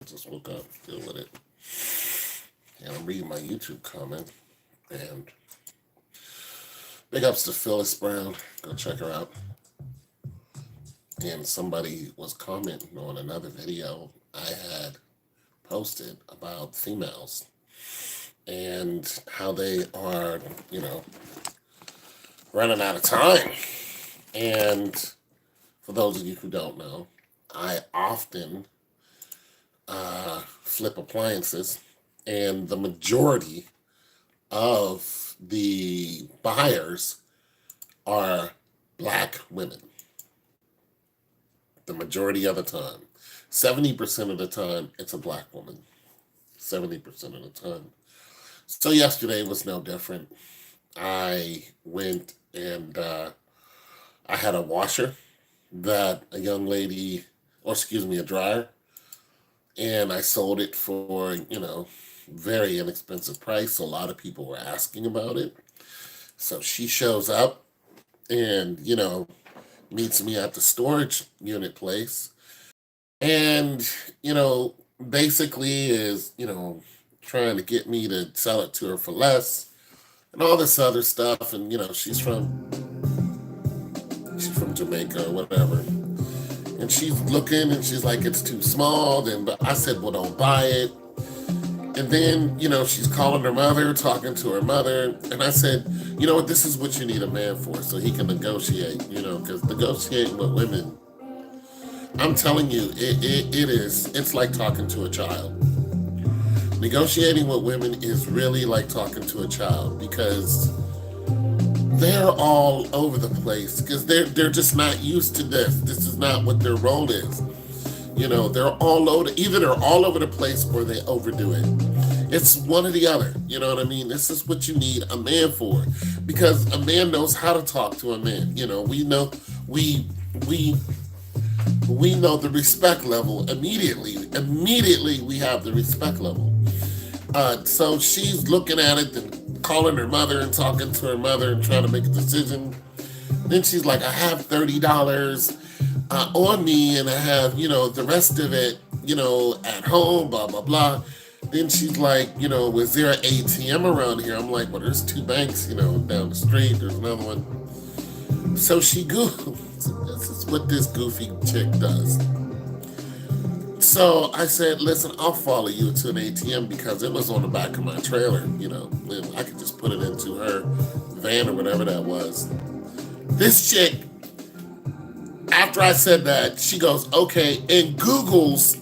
Just woke up, deal with it. And I'm reading my YouTube comment. And big ups to Phyllis Brown. Go check her out. And somebody was commenting on another video I had posted about females and how they are, running out of time. And for those of you who don't know, I often flip appliances, and the majority of the buyers are black women. The majority of the time. 70% of the time, it's a black woman. 70% of the time. So yesterday was no different. I went and I had a washer that a young lady, or excuse me, a dryer, and I sold it for, very inexpensive price. So a lot of people were asking about it. So she shows up and, meets me at the storage unit place. And, basically is, trying to get me to sell it to her for less and all this other stuff. And, she's from Jamaica or whatever. And she's looking and she's like, it's too small. But I said, well, don't buy it. And then, she's calling her mother, talking to her mother. And I said, you know what, this is what you need a man for, so he can negotiate, because negotiating with women, I'm telling you, it's like talking to a child. Negotiating with women is really like talking to a child because they're all over the place because they're just not used to this. This is not what their role is. They're all over, either they're all over the place or they overdo it. It's one or the other. You know what I mean? This is what you need a man for, because a man knows how to talk to a man. We know we know the respect level immediately. Immediately we have the respect level. So she's looking at it and calling her mother and talking to her mother and trying to make a decision. Then she's like, I have $30 on me and I have, the rest of it, at home, blah, blah, blah. Then she's like, was there an ATM around here? I'm like, well, there's two banks, down the street. There's another one. So she Googles. This is what this goofy chick does. So I said, listen, I'll follow you to an ATM because it was on the back of my trailer, and I could just put it into her van or whatever that was. This chick, after I said that, she goes, okay, and Googles,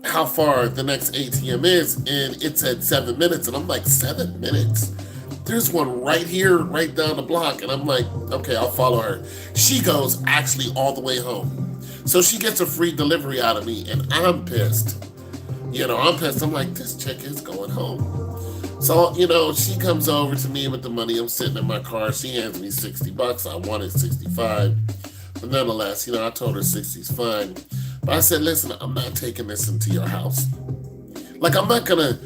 how far the next ATM is, and it said 7 minutes, and I'm like, 7 minutes? There's one right here, right down the block, and I'm like, okay, I'll follow her. She goes actually all the way home. So she gets a free delivery out of me, and I'm pissed. I'm pissed. I'm like, this chick is going home. So, she comes over to me with the money. I'm sitting in my car. She hands me $60. I wanted 65. But nonetheless, I told her 60 is fine. But I said, listen, I'm not taking this into your house. Like, I'm not gonna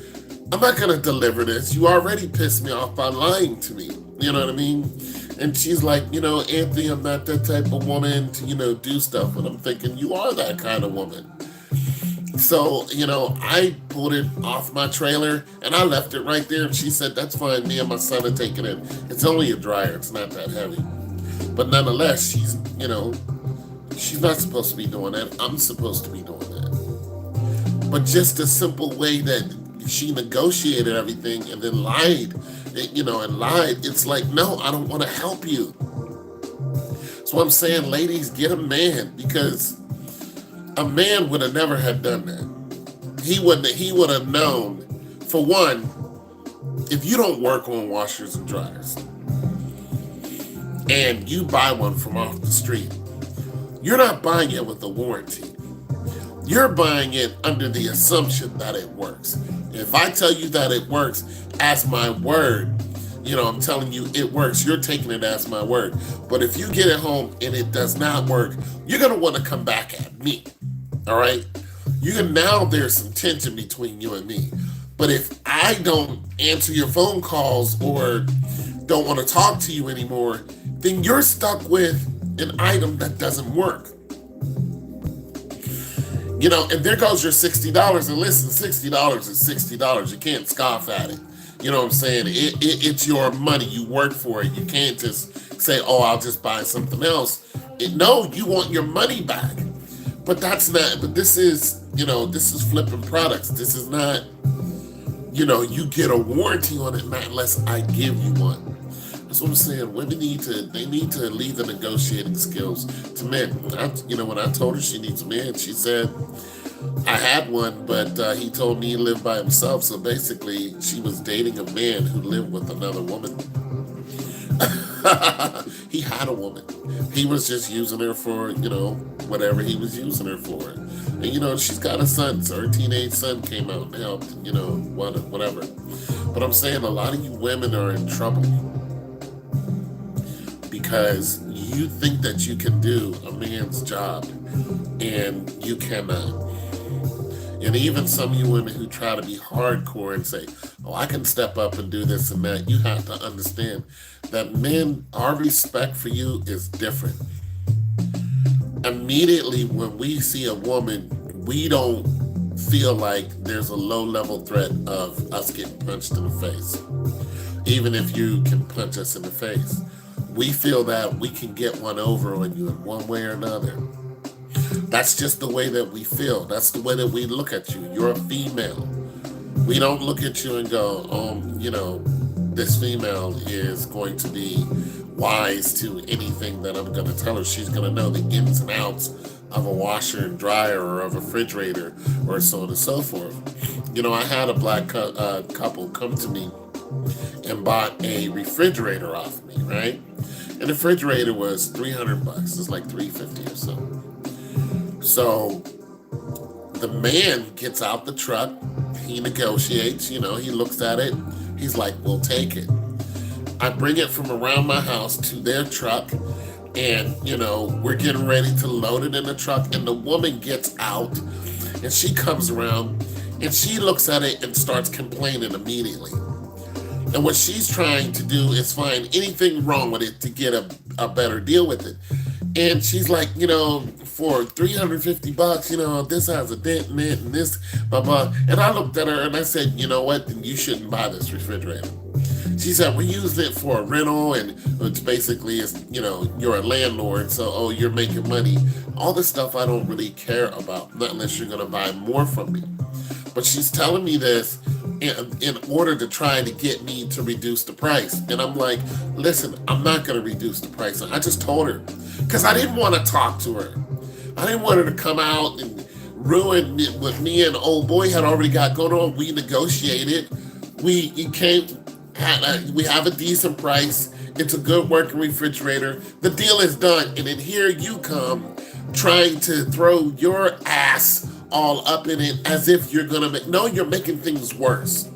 deliver this. You already pissed me off by lying to me. You know what I mean? And she's like, Anthony, I'm not that type of woman to, do stuff. And I'm thinking, you are that kind of woman. So, I pulled it off my trailer and I left it right there. And she said, that's fine. Me and my son are taking it. It's only a dryer. It's not that heavy. But nonetheless, she's not supposed to be doing that. I'm supposed to be doing that. But just a simple way that she negotiated everything and then lied, it's like, no, I don't want to help you. So I'm saying, ladies, get a man, because a man would have never have done that. He would have known, for one, if you don't work on washers and dryers and you buy one from off the street, you're not buying it with a warranty. You're buying it under the assumption that it works. If I tell you that it works as my word, I'm telling you it works, you're taking it as my word. But if you get it home and it does not work, you're going to want to come back at me. All right? Now there's some tension between you and me. But if I don't answer your phone calls or don't want to talk to you anymore, then you're stuck with an item that doesn't work. And there goes your $60. And listen, $60 is $60. You can't scoff at it. You know what I'm saying? It's your money. You work for it. You can't just say, "Oh, I'll just buy something else." No, you want your money back. But that's not. But this is flipping products. This is not. You get a warranty on it, not unless I give you one. That's what I'm saying. Women need to leave the negotiating skills to men. When I told her she needs a man, she said, I had one, but he told me he lived by himself. So basically, she was dating a man who lived with another woman. He had a woman. He was just using her for, whatever he was using her for. And, she's got a son. So her teenage son came out and helped, whatever. But I'm saying a lot of you women are in trouble because you think that you can do a man's job and you cannot. And even some of you women who try to be hardcore and say, "Oh, I can step up and do this and that," you have to understand that men, our respect for you is different. Immediately when we see a woman, we don't feel like there's a low level threat of us getting punched in the face. Even if you can punch us in the face, we feel that we can get one over on you in one way or another. That's just the way that we feel. That's the way that we look at you. You're a female. We don't look at you and go, this female is going to be wise to anything that I'm going to tell her. She's going to know the ins and outs of a washer and dryer or a refrigerator or so on and so forth. I had a black couple come to me and bought a refrigerator off me, right? And the refrigerator was $300. It's like $350 or so. So the man gets out the truck, he negotiates, he looks at it, he's like, "We'll take it." I bring it from around my house to their truck, and, we're getting ready to load it in the truck, and the woman gets out, and she comes around, and she looks at it and starts complaining immediately. And what she's trying to do is find anything wrong with it to get a better deal with it. And she's like, for $350, this has a dent in it and this, blah, blah. And I looked at her and I said, "You know what? Then you shouldn't buy this refrigerator." She said, "We used it for a rental, and it's basically, you're a landlord, so, you're making money." All this stuff I don't really care about, not unless you're going to buy more from me. But she's telling me this in order to try to get me to reduce the price. And I'm like, "Listen, I'm not going to reduce the price." And I just told her, because I didn't want to talk to her. I didn't want her to come out and ruin what me and old boy had already got going on. We negotiated. We have a decent price. It's a good working refrigerator. The deal is done. And then here you come trying to throw your ass all up in it as if you're going to no, you're making things worse.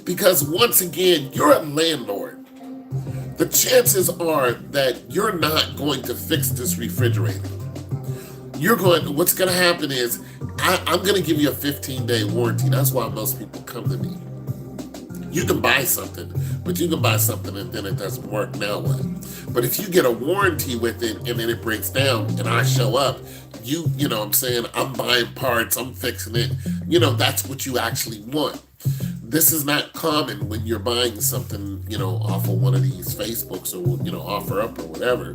Because once again, you're a landlord. The chances are that you're not going to fix this refrigerator. What's going to happen is, I'm going to give you a 15-day warranty. That's why most people come to me. You can buy something, but you can buy something and then it doesn't work. Now what? But if you get a warranty with it and then it breaks down and I show up, you know what I'm saying, I'm buying parts, I'm fixing it. That's what you actually want. This is not common when you're buying something, off of one of these Facebooks or, OfferUp or whatever,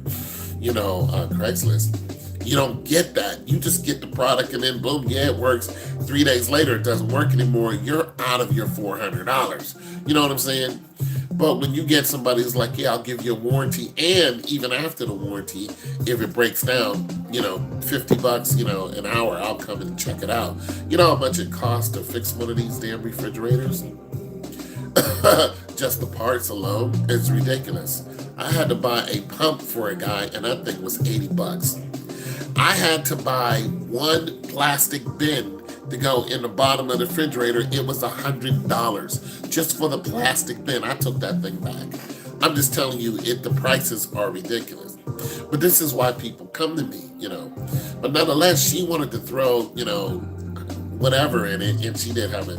Craigslist. You don't get that. You just get the product and then boom, yeah, it works. 3 days later, it doesn't work anymore. You're out of your $400. You know what I'm saying? But when you get somebody who's like, "Yeah, I'll give you a warranty, and even after the warranty, if it breaks down, $50, an hour, I'll come and check it out." You know how much it costs to fix one of these damn refrigerators? Just the parts alone, it's ridiculous. I had to buy a pump for a guy, and that thing was $80. I had to buy one plastic bin to go in the bottom of the refrigerator. It was $100 just for the plastic bin. I took that thing back. I'm just telling you, the prices are ridiculous. But this is why people come to me, But nonetheless, she wanted to throw, whatever in it, and she did have a,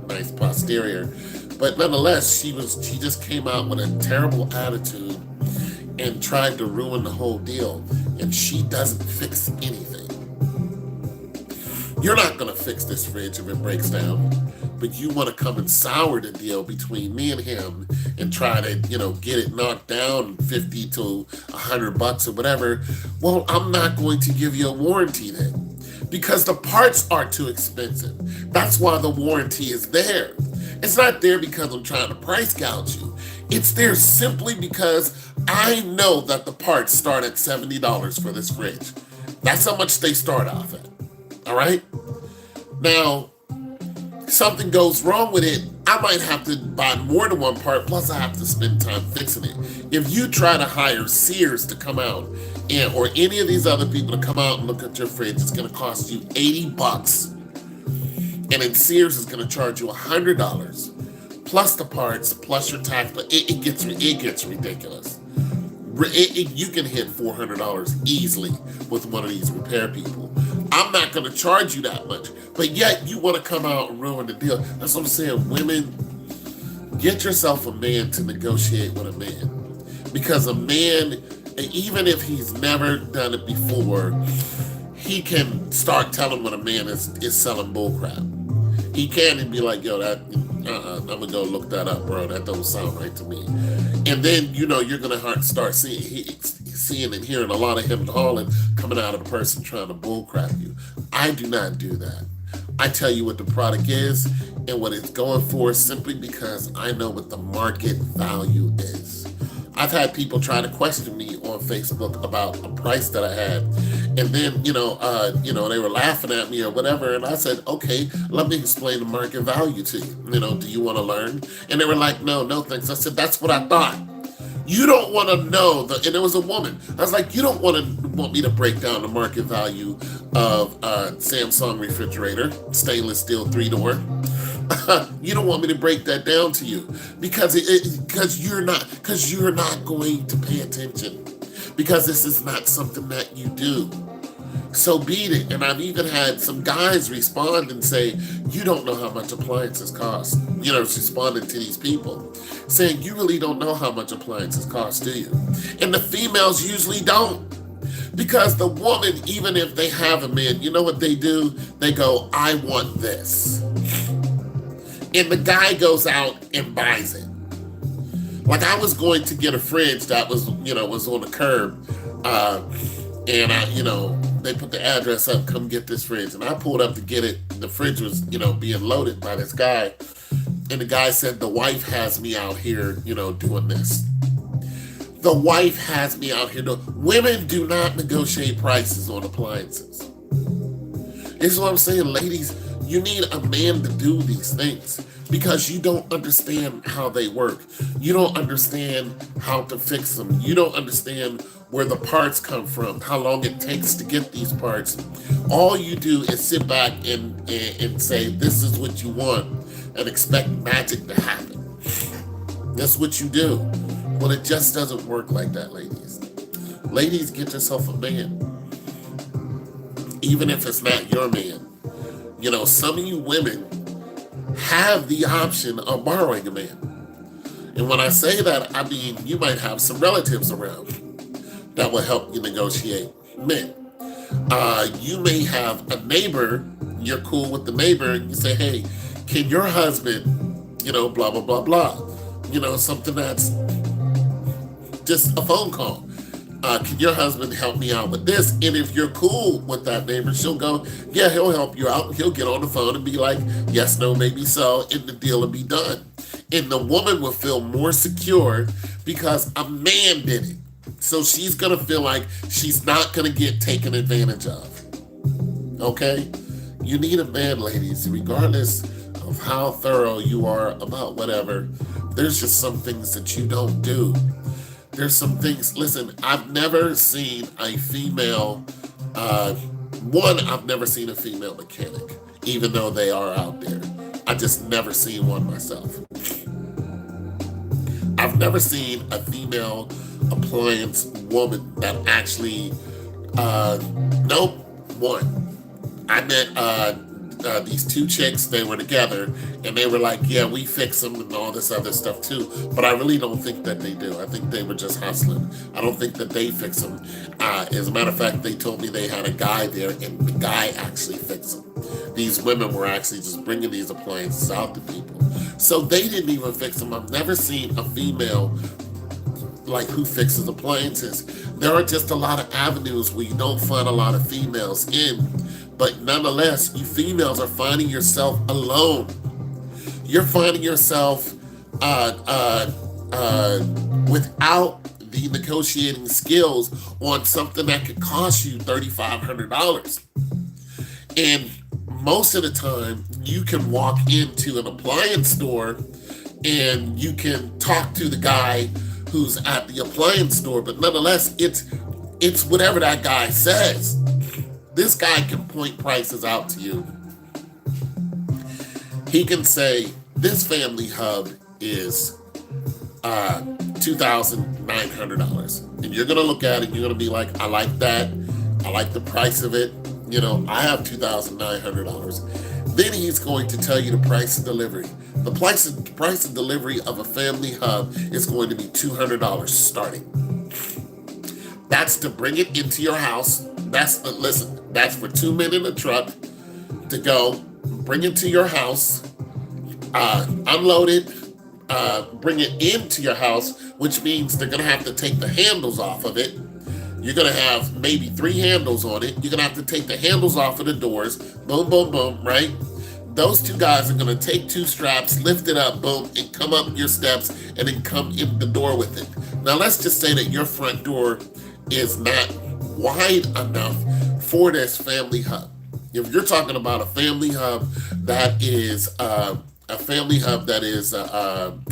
nice posterior. But nonetheless, she just came out with a terrible attitude and tried to ruin the whole deal. And she doesn't fix anything. You're not going to fix this fridge if it breaks down, but you want to come and sour the deal between me and him and try to, get it knocked down 50 to $100 or whatever. Well, I'm not going to give you a warranty then because the parts are too expensive. That's why the warranty is there. It's not there because I'm trying to price gouge you. It's there simply because I know that the parts start at $70 for this fridge. That's how much they start off at. All right? Now, something goes wrong with it, I might have to buy more than one part, plus I have to spend time fixing it. If you try to hire Sears to come out or any of these other people to come out and look at your fridge, it's going to cost you $80. And then Sears is going to charge you $100 plus the parts, plus your tax. But it gets ridiculous. You can hit $400 easily with one of these repair people. I'm not going to charge you that much, but yet you want to come out and ruin the deal. That's what I'm saying. Women, get yourself a man to negotiate with a man, because a man, even if he's never done it before, he can start telling when a man is selling bullcrap. He can and be like, yo, I'm gonna go look that up, bro. That don't sound right to me. And then you're gonna start seeing and hearing a lot of him hauling coming out of the person trying to bullcrap you. I do not do that. I tell you what the product is and what it's going for simply because I know what the market value is. I've had people try to question me on Facebook about a price that I had, and then they were laughing at me or whatever, and I said, okay, let me explain the market value to you. Do you want to learn? And they were like, no, thanks. I said, that's what I thought. You don't want to know and it was a woman. I was like, you don't want me to break down the market value of a Samsung refrigerator, stainless steel 3-door. You don't want me to break that down to you because you're not going to pay attention, because this is not something that you do. So beat it. And I've even had some guys respond and say, you don't know how much appliances cost. Responding to these people saying, you really don't know how much appliances cost, do you? And the females usually don't. Because the woman, even if they have a man, you know what they do? They go, I want this. And the guy goes out and buys it. Like, I was going to get a fridge that was on the curb. And they put the address up, come get this fridge. And I pulled up to get it. The fridge was, being loaded by this guy. And the guy said, the wife has me out here, doing this. The wife has me out here doing. Women do not negotiate prices on appliances. This is what I'm saying, ladies. You need a man to do these things because you don't understand how they work. You don't understand how to fix them. You don't understand where the parts come from, how long it takes to get these parts. All you do is sit back and say, this is what you want, and expect magic to happen. That's what you do. Well, it just doesn't work like that, ladies. Ladies, get yourself a man. Even if it's not your man. Some of you women have the option of borrowing a man. And when I say that, I mean you might have some relatives around that will help you negotiate. Men, you may have a neighbor, you're cool with the neighbor, and you say, hey, can your husband, blah, blah, blah, blah. Something that's just a phone call. Can your husband help me out with this? And if you're cool with that neighbor, she'll go, yeah, he'll help you out. He'll get on the phone and be like, yes, no, maybe so, and the deal will be done. And the woman will feel more secure because a man did it. So she's going to feel like she's not going to get taken advantage of. Okay? You need a man, ladies, regardless of how thorough you are about whatever. There's just some things that you don't do. There's some things, listen, I've never seen a female, I've never seen a female mechanic, even though they are out there. I just never seen one myself. I've never seen a female appliance woman that actually, nope, one. I met these two chicks, they were together, and they were like, yeah, we fix them and all this other stuff too. But I really don't think that they do. I think they were just hustling. I don't think that they fix them. As a matter of fact, they told me they had a guy there, and the guy actually fixed them. these women were actually just bringing these appliances out to people. So they didn't even fix them. I've never seen a female like who fixes appliances. There are just a lot of avenues where you don't find a lot of females in, but nonetheless, you females are finding yourself alone. You're finding yourself without the negotiating skills on something that could cost you $3,500. And most of the time, you can walk into an appliance store and you can talk to the guy who's at the appliance store, but nonetheless, it's whatever that guy says. This guy can point prices out to you. He can say, this family hub is $2,900. And you're going to look at it, you're going to be like, I like that. I like the price of it. You know, I have $2,900. Then he's going to tell you the price of delivery. The price of delivery of a family hub is going to be $200 starting. That's to bring it into your house. That's for 2 men in a truck to go bring it to your house, unload it, bring it into your house, which means they're going to have to take the handles off of it. You're going to have maybe 3 handles on it. You're going to have to take the handles off of the doors. Boom, boom, boom, right? Those 2 guys are going to take 2 straps, lift it up, boom, and come up your steps and then come in the door with it. Now, let's just say that your front door is not wide enough for this family hub. If you're talking about a family hub that is a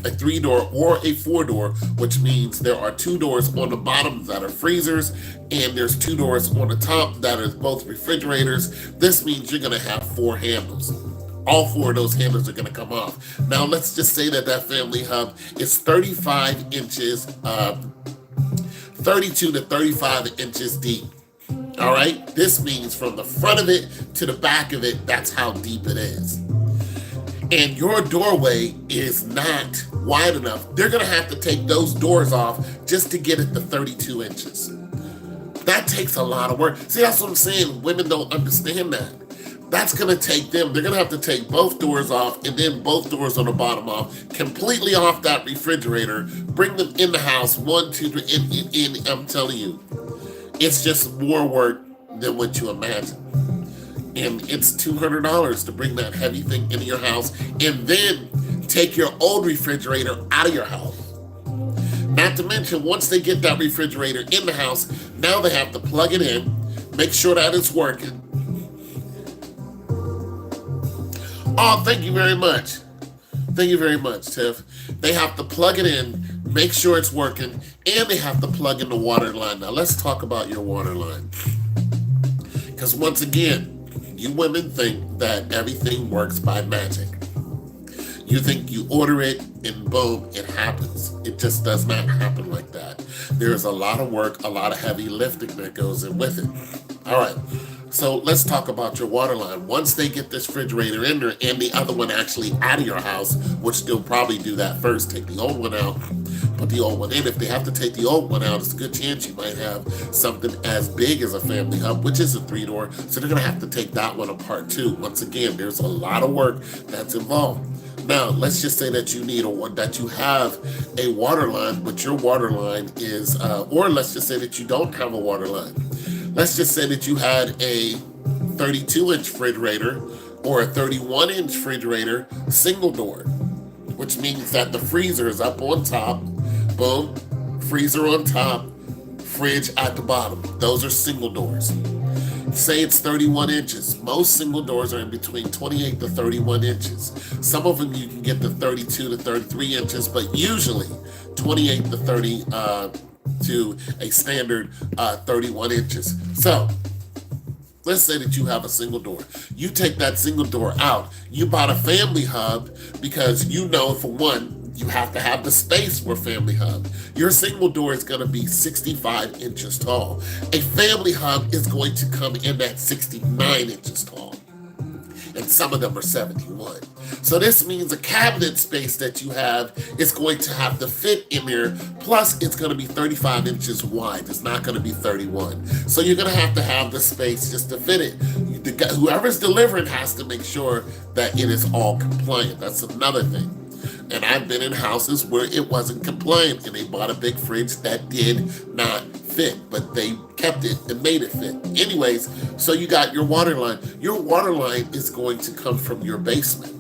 3-door or a 4-door, which means there are 2 doors on the bottom that are freezers, and there's 2 doors on the top that are both refrigerators. This means you're going to have 4 handles. All 4 of those handles are going to come off. Now, let's just say that family hub is 35 inches, 32 to 35 inches deep. All right? This means from the front of it to the back of it, that's how deep it is. And your doorway is not wide enough. They're going to have to take those doors off just to get it to 32 inches. That takes a lot of work. See, that's what I'm saying. Women don't understand that. That's going to take them. They're going to have to take both doors off and then both doors on the bottom off, completely off that refrigerator, bring them in the house, 1, 2, 3, and I'm telling you, it's just more work than what you imagine. And it's $200 to bring that heavy thing into your house and then take your old refrigerator out of your house. Not to mention, once they get that refrigerator in the house, now they have to plug it in, make sure that it's working. Oh, thank you very much. Thank you very much, Tiff. They have to plug it in, make sure it's working, and they have to plug in the water line. Now, let's talk about your water line. Because once again, you women think that everything works by magic. You think you order it and boom, it happens. It just does not happen like that. There's a lot of work, a lot of heavy lifting that goes in with it. All right. So let's talk about your water line. Once they get this refrigerator in there and the other one actually out of your house, which they'll probably do that first, take the old one out, put the old one in. If they have to take the old one out, it's a good chance you might have something as big as a family hub, which is a 3-door. So they're going to have to take that one apart too. Once again, there's a lot of work that's involved. Now, let's just say that you have a water line, but your water line is, or let's just say that you don't have a water line. Let's just say that you had a 32-inch refrigerator or a 31-inch refrigerator, single door, which means that the freezer is up on top, boom, freezer on top, fridge at the bottom. Those are single doors. Say it's 31 inches. Most single doors are in between 28 to 31 inches. Some of them you can get to 32 to 33 inches, but usually 28 to 30 to a standard 31 inches. So let's say that you have a single door. You take that single door out. You bought a family hub because you know, for one, you have to have the space for a family hub. Your single door is going to be 65 inches tall. A family hub is going to come in at 69 inches tall. and some of them are 71. So this means a cabinet space that you have is going to have to fit in there. Plus, it's going to be 35 inches wide. It's not going to be 31. So you're going to have the space just to fit it. Whoever's delivering has to make sure that it is all compliant. That's another thing. And I've been in houses where it wasn't compliant, and they bought a big fridge that did not fit, but they kept it and made it fit. Anyways, so you got your water line. Your water line is going to come from your basement.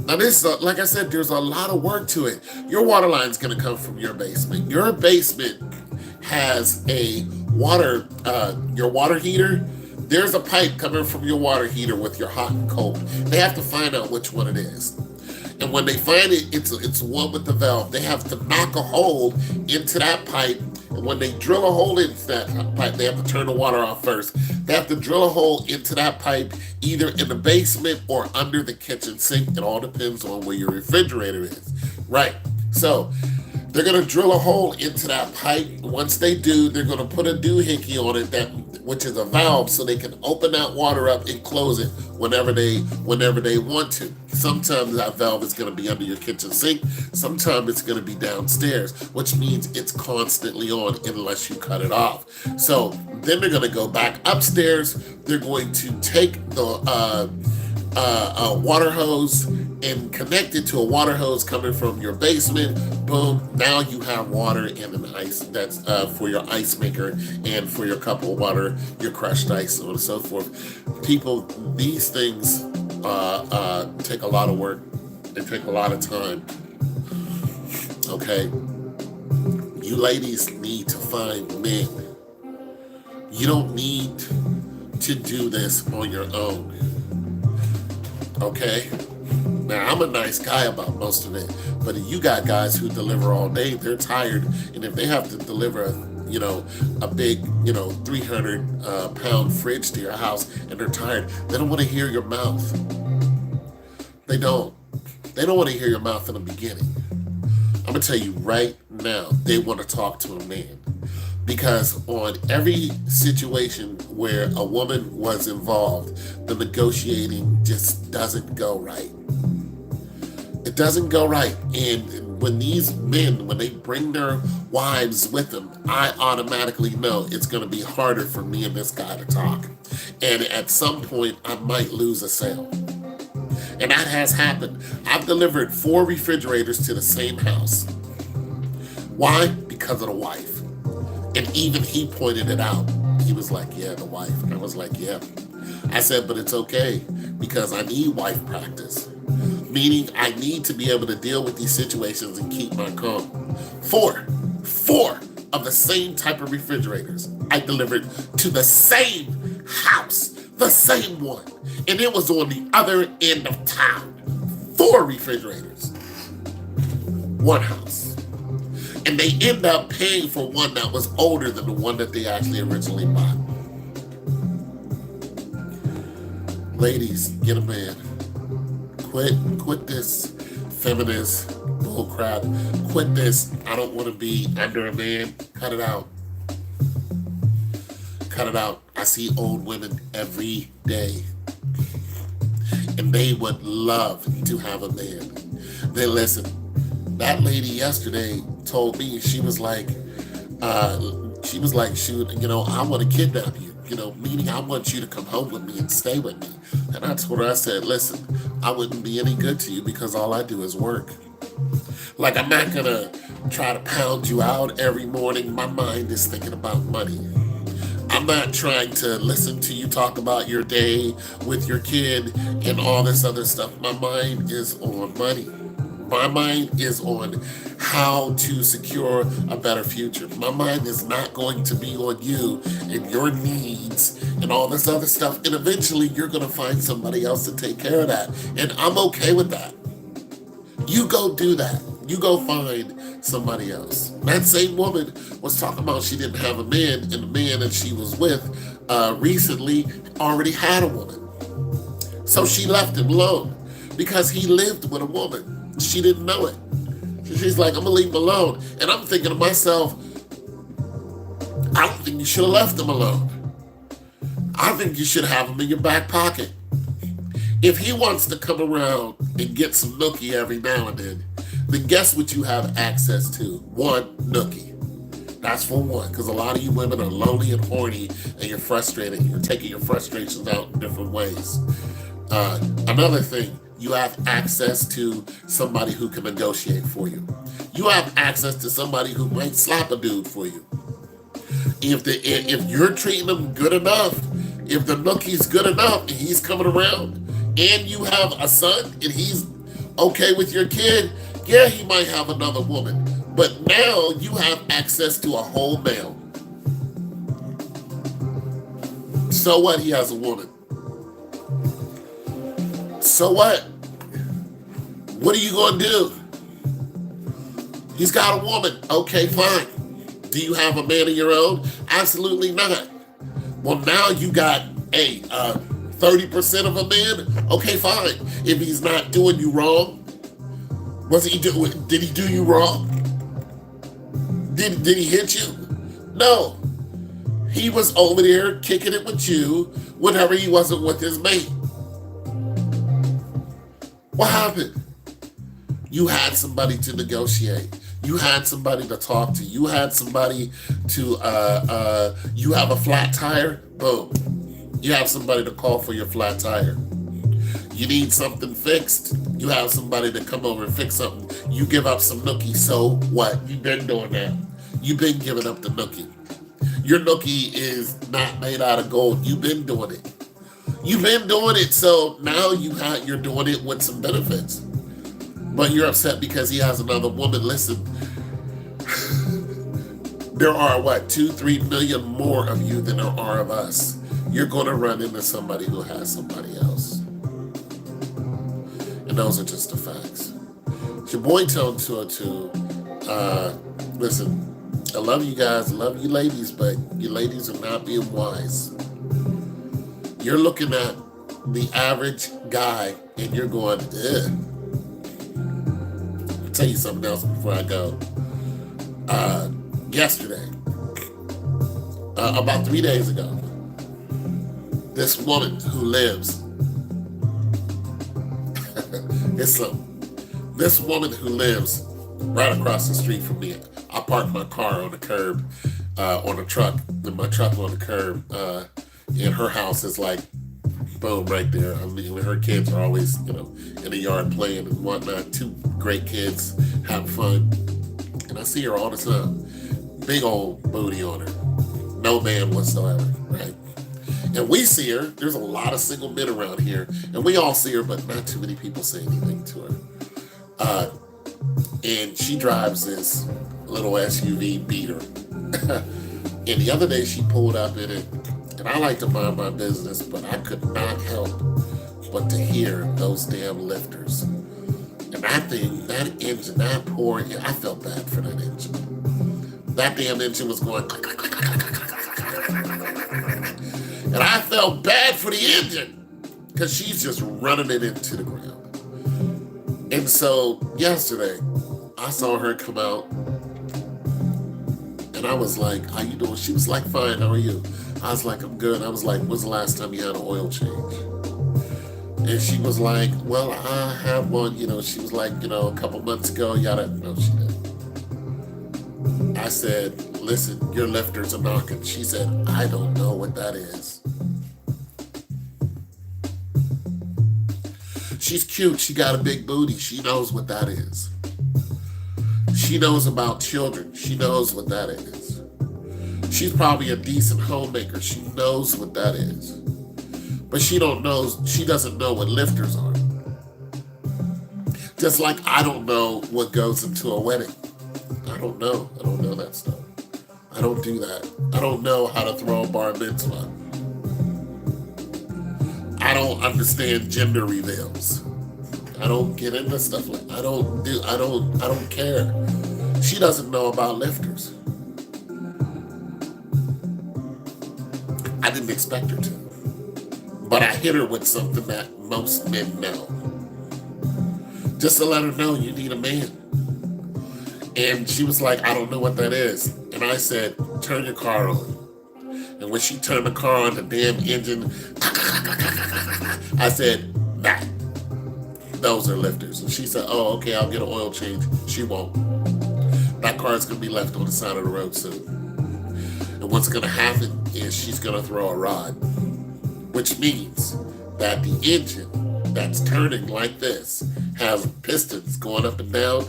Now this, like I said, there's a lot of work to it. Your water line is going to come from your basement. Your basement has a your water heater. There's a pipe coming from your water heater with your hot and cold. They have to find out which one it is. And when they find it, it's one with the valve. They have to knock a hole into that pipe. And when they drill a hole into that pipe, they have to turn the water off first. They have to drill a hole into that pipe, either in the basement or under the kitchen sink. It all depends on where your refrigerator is. Right. So they're going to drill a hole into that pipe. Once they do, they're going to put a doohickey on it, which is a valve, so they can open that water up and close it whenever they want to. Sometimes that valve is going to be under your kitchen sink. Sometimes it's going to be downstairs, which means it's constantly on unless you cut it off. So then they're going to go back upstairs. They're going to take the water hose and connect it to a water hose coming from your basement. Boom, now you have water and an ice that's for your ice maker and for your cup of water, your crushed ice, so on and so forth. People, these things take a lot of work. They take a lot of time. Okay? You ladies need to find men. You don't need to do this on your own. Okay? Now, I'm a nice guy about most of it, but you got guys who deliver all day, they're tired, and if they have to deliver a big, 300-pound fridge to your house, and they're tired, they don't want to hear your mouth. They don't. They don't want to hear your mouth in the beginning. I'm going to tell you right now, they want to talk to a man. Because on every situation where a woman was involved, the negotiating just doesn't go right. It doesn't go right. And when these men, when they bring their wives with them, I automatically know it's going to be harder for me and this guy to talk. And at some point, I might lose a sale. And that has happened. I've delivered 4 refrigerators to the same house. Why? Because of the wife. And even he pointed it out. He was like, yeah, the wife. I was like, yeah. I said, but it's okay because I need wife practice. Meaning I need to be able to deal with these situations and keep my calm. 4 of the same type of refrigerators I delivered to the same house, the same one. And it was on the other end of town. 4 refrigerators, 1 house. And they end up paying for one that was older than the one that they actually originally bought. Ladies, get a man. Quit this feminist bullcrap. Quit this, I don't want to be under a man. Cut it out. Cut it out. I see old women every day. And they would love to have a man. They listen. That lady yesterday told me, she was like, I want to kidnap you, meaning I want you to come home with me and stay with me. And I told her, I said, listen, I wouldn't be any good to you because all I do is work. Like, I'm not going to try to pound you out every morning. My mind is thinking about money. I'm not trying to listen to you talk about your day with your kid and all this other stuff. My mind is on money. My mind is on how to secure a better future. My mind is not going to be on you and your needs and all this other stuff. And eventually you're going to find somebody else to take care of that. And I'm okay with that. You go do that. You go find somebody else. That same woman was talking about she didn't have a man, and the man that she was with recently already had a woman. So she left him alone because he lived with a woman. She didn't know it. She's like, I'm going to leave him alone. And I'm thinking to myself, I don't think you should have left him alone. I think you should have them in your back pocket. If he wants to come around and get some nookie every now and then guess what you have access to? One nookie. That's for one, because a lot of you women are lonely and horny and you're frustrated. You're taking your frustrations out in different ways. Another thing, you have access to somebody who can negotiate for you. You have access to somebody who might slap a dude for you. If you're treating him good enough, if the nookie's good enough and he's coming around, and you have a son and he's okay with your kid, yeah, he might have another woman. But now you have access to a whole male. So what? He has a woman. So what? What are you going to do? He's got a woman. Okay, fine. Do you have a man of your own? Absolutely not. Well, now you got 30% of a man. Okay, fine. If he's not doing you wrong, did he do you wrong? Did he hit you? No. He was over there kicking it with you whenever he wasn't with his mate. What happened? You had somebody to negotiate. You had somebody to talk to. You had somebody to, you have a flat tire? Boom. You have somebody to call for your flat tire. You need something fixed? You have somebody to come over and fix something. You give up some nookie, so what? You've been doing that. You've been giving up the nookie. Your nookie is not made out of gold. You've been doing it. You've been doing it, so now you're doing it with some benefits. But you're upset because he has another woman. Listen, there are 2-3 million more of you than there are of us. You're going to run into somebody who has somebody else. And those are just the facts. It's your boy Tone 202. Listen, I love you guys, I love you ladies, but you ladies are not being wise. You're looking at the average guy and you're going, ugh. I'll tell you something else before I go. Yesterday, about 3 days ago, this woman who lives, this woman who lives right across the street from me, I parked my car on the curb, on a truck, and my truck on the curb, and her house is like, boom, right there. I mean, her kids are always, in the yard playing and whatnot. 2 great kids having fun. And I see her all the time. Big old booty on her. No man whatsoever, right? And we see her. There's a lot of single men around here. And we all see her, but not too many people say anything to her. And she drives this little SUV beater. And the other day she pulled up in it. And I like to mind my business, but I could not help but to hear those damn lifters. And that thing, that engine, that poor, I felt bad for that engine. That damn engine was going, and I felt bad for the engine because she's just running it into the ground. And so yesterday, I saw her come out and I was like, how you doing? She was like, fine, how are you? I was like, I'm good. I was like, when's the last time you had an oil change? And she was like, well, I have one, she was like, a couple months ago, yada. No, she didn't. I said, listen, your lifters are knocking. She said, I don't know what that is. She's cute. She got a big booty. She knows what that is. She knows about children. She knows what that is. She's probably a decent homemaker. She knows what that is. But she doesn't know what lifters are. Just like I don't know what goes into a wedding. I don't know that stuff. I don't do that. I don't know how to throw a bar mitzvah. I don't understand gender reveals. I don't get into stuff like I don't care. She doesn't know about lifters. I didn't expect her to. But I hit her with something that most men know. Just to let her know you need a man. And she was like, I don't know what that is. And I said, turn your car on. And when she turned the car on, the damn engine, I said, nah, those are lifters. And she said, oh, okay, I'll get an oil change. She won't. That car is going to be left on the side of the road soon. And what's going to happen is she's going to throw a rod, which means that the engine that's turning like this has pistons going up and down.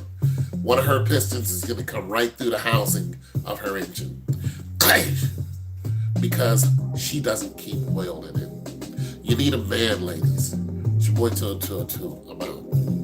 One of her pistons is going to come right through the housing of her engine. Because she doesn't keep oil in it. You need a man, ladies. It's your boy 202. I'm out.